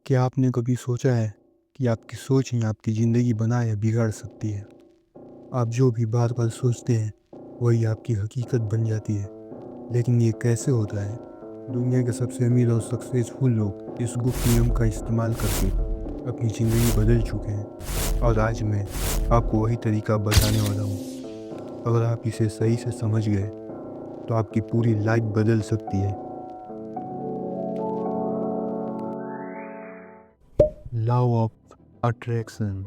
क्या आपने कभी सोचा है कि आपकी सोच ही आपकी ज़िंदगी बना या बिगाड़ सकती है? आप जो भी बार बार सोचते हैं वही आपकी हकीकत बन जाती है। लेकिन ये कैसे होता है? दुनिया के सबसे अमीर और सक्सेसफुल लोग इस गुप्त नियम का इस्तेमाल करके अपनी ज़िंदगी बदल चुके हैं और आज मैं आपको वही तरीका बताने वाला हूँ। अगर आप इसे सही से समझ गए तो आपकी पूरी लाइफ बदल सकती है। लॉ ऑफ अट्रैक्शन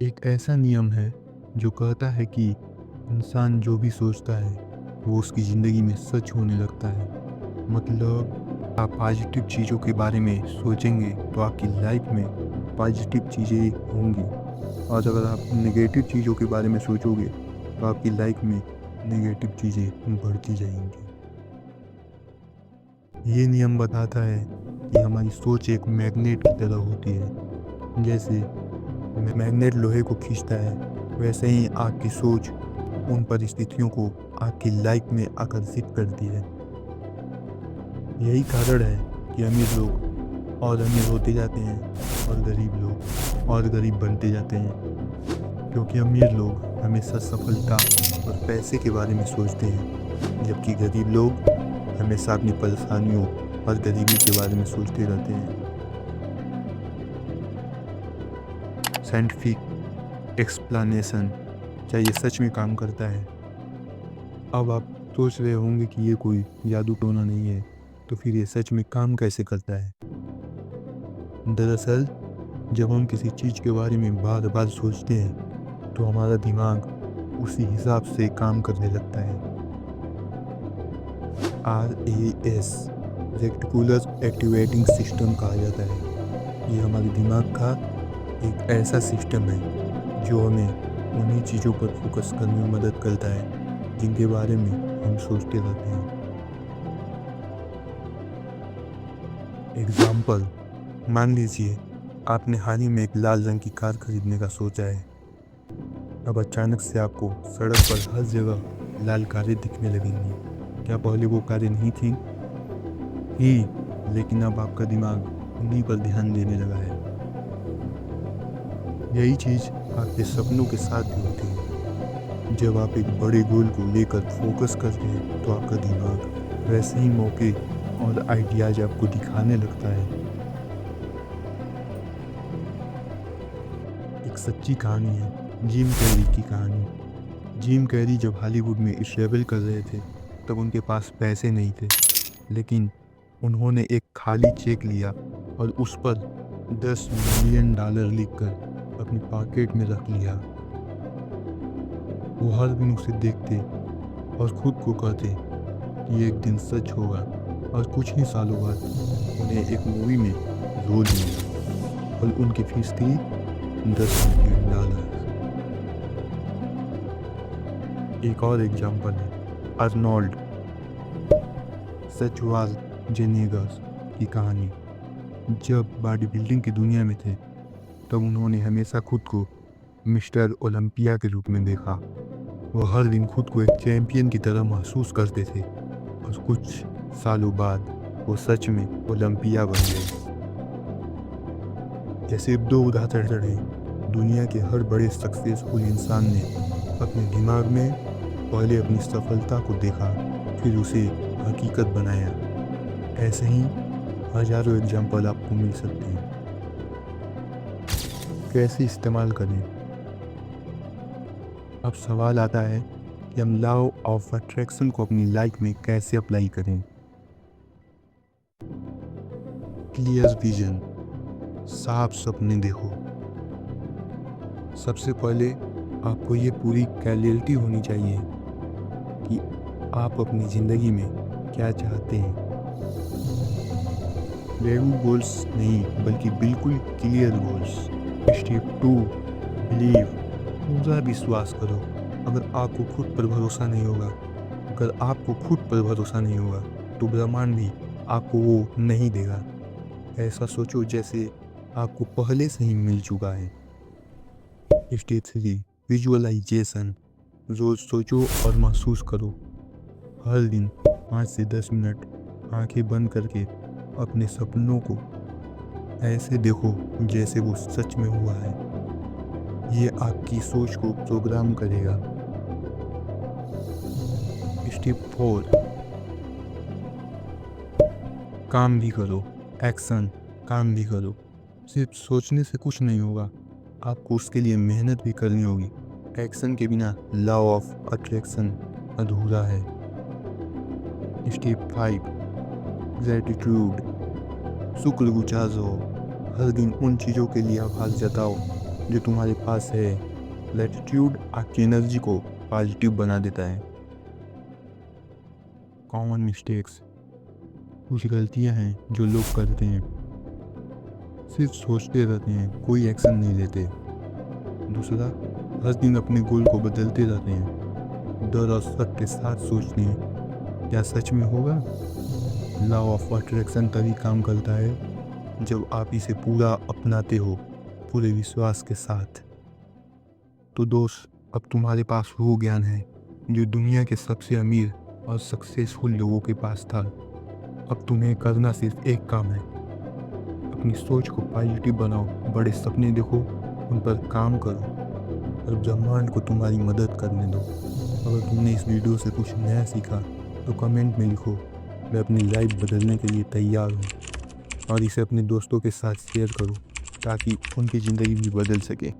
एक ऐसा नियम है जो कहता है कि इंसान जो भी सोचता है वो उसकी ज़िंदगी में सच होने लगता है। मतलब आप पॉजिटिव चीज़ों के बारे में सोचेंगे तो आपकी लाइफ में पॉजिटिव चीज़ें होंगी, और अगर आप नेगेटिव चीज़ों के बारे में सोचोगे तो आपकी लाइफ में नेगेटिव चीज़ें बढ़ती जाएंगी। ये नियम बताता है कि हमारी सोच एक मैग्नेट की तरह होती है। जैसे मैग्नेट लोहे को खींचता है, वैसे ही आपकी सोच उन परिस्थितियों को आपकी लाइफ में आकर्षित करती है। यही कारण है कि अमीर लोग और अमीर होते जाते हैं और गरीब लोग और गरीब बनते जाते हैं, क्योंकि अमीर लोग हमेशा सफलता और पैसे के बारे में सोचते हैं, जबकि गरीब लोग हमेशा अपनी परेशानियों और गरीबी के बारे में सोचते रहते हैं। साइंटिफिक एक्सप्लेनेशन, क्या ये सच में काम करता है? अब आप सोच रहे होंगे कि ये कोई जादू टोना नहीं है, तो फिर ये सच में काम कैसे करता है? दरअसल जब हम किसी चीज़ के बारे में बार बार सोचते हैं तो हमारा दिमाग उसी हिसाब से काम करने लगता है। RAS रेक्टिकुलर एक्टिवेटिंग सिस्टम कहा जाता है। ये हमारे दिमाग का एक ऐसा सिस्टम है जो हमें उन्हीं चीज़ों पर फोकस करने में मदद करता है जिनके बारे में हम सोचते रहते हैं। एग्जाम्पल, मान लीजिए आपने हाल ही में एक लाल रंग की कार खरीदने का सोचा है। अब अचानक से आपको सड़क पर हर जगह लाल कारें दिखने लगेंगी। क्या पहले वो कारें नहीं थी ही, लेकिन अब आपका दिमाग उन्हीं पर ध्यान देने लगा है। यही चीज़ आपके सपनों के साथ भी होती है। जब आप एक बड़े गोल को लेकर फोकस करते हैं तो आपका दिमाग वैसे ही मौके और आइडियाज आपको दिखाने लगता है। एक सच्ची कहानी है, जिम कैरी की कहानी। जिम कैरी जब हॉलीवुड में स्ट्रगल कर रहे थे तब उनके पास पैसे नहीं थे, लेकिन उन्होंने एक खाली चेक लिया और उस पर $10 मिलियन लिखकर अपनी पॉकेट में रख लिया। वो हर दिन उसे देखते और खुद को कहते कि एक दिन सच होगा, और कुछ ही सालों बाद उन्हें एक मूवी में रोल मिला और उनकी फीस थी $10 मिलियन। एक और एग्जाम्पल है अर्नोल्ड श्वार्ज़नेगर की कहानी। जब बॉडी बिल्डिंग की दुनिया में थे तब उन्होंने हमेशा खुद को मिस्टर ओलंपिया के रूप में देखा। वो हर दिन खुद को एक चैंपियन की तरह महसूस करते थे, और कुछ सालों बाद वो सच में ओलंपिया बन गए। जैसे दो उदाहरण हैं, दुनिया के हर बड़े सक्सेसफुल इंसान ने अपने दिमाग में पहले अपनी सफलता को देखा, फिर उसे हकीकत बनाया। ऐसे ही हजारों एग्जाम्पल आपको मिल सकते हैं। कैसे इस्तेमाल करें? अब सवाल आता है कि हम लॉ ऑफ अट्रैक्शन को अपनी लाइफ में कैसे अप्लाई करें। क्लियर विजन, साफ सपने देखो। सबसे पहले आपको ये पूरी क्लैरिटी होनी चाहिए कि आप अपनी ज़िंदगी में क्या चाहते हैं। वेगू गोल्स नहीं, बल्कि बिल्कुल क्लियर गोल्स। स्टेप 2, बिलीव, पूरा विश्वास करो। अगर आपको खुद पर भरोसा नहीं होगा तो ब्रह्मांड भी आपको वो नहीं देगा। ऐसा सोचो जैसे आपको पहले से ही मिल चुका है। स्टेप 3, विजुअलाइजेशन, रोज सोचो और महसूस करो। हर दिन 5 से 10 मिनट आंखें बंद करके अपने सपनों को ऐसे देखो जैसे वो सच में हुआ है। ये आपकी सोच को प्रोग्राम करेगा। स्टेप 4, काम भी करो। एक्शन, काम भी करो। सिर्फ सोचने से कुछ नहीं होगा, आपको उसके लिए मेहनत भी करनी होगी। एक्शन के बिना लॉ ऑफ अट्रैक्शन अधूरा है। स्टेप 5, ग्रेटिट्यूड, शुक्रगुजार रहो। हर दिन उन चीज़ों के लिए आभार जताओ जो तुम्हारे पास है। ग्रेटिट्यूड आपकी एनर्जी को पॉजिटिव बना देता है। कॉमन मिस्टेक्स, कुछ गलतियां हैं जो लोग करते हैं, सिर्फ सोचते रहते हैं, कोई एक्शन नहीं लेते। दूसरा, हर दिन अपने गोल को बदलते रहते हैं, डर और शक के साथ सोचते हैं क्या सच में होगा। लॉ ऑफ अट्रैक्शन तभी काम करता है जब आप इसे पूरा अपनाते हो, पूरे विश्वास के साथ। तो दोस्त, अब तुम्हारे पास वो ज्ञान है जो दुनिया के सबसे अमीर और सक्सेसफुल लोगों के पास था। अब तुम्हें करना सिर्फ एक काम है, अपनी सोच को पॉजिटिव बनाओ, बड़े सपने देखो, उन पर काम करो और ब्रह्मांड को तुम्हारी मदद करने दो। अगर तुमने इस वीडियो से कुछ नया सीखा तो कमेंट में लिखो, मैं अपनी लाइफ बदलने के लिए तैयार हूँ। और इसे अपने दोस्तों के साथ शेयर करो ताकि उनकी ज़िंदगी भी बदल सके।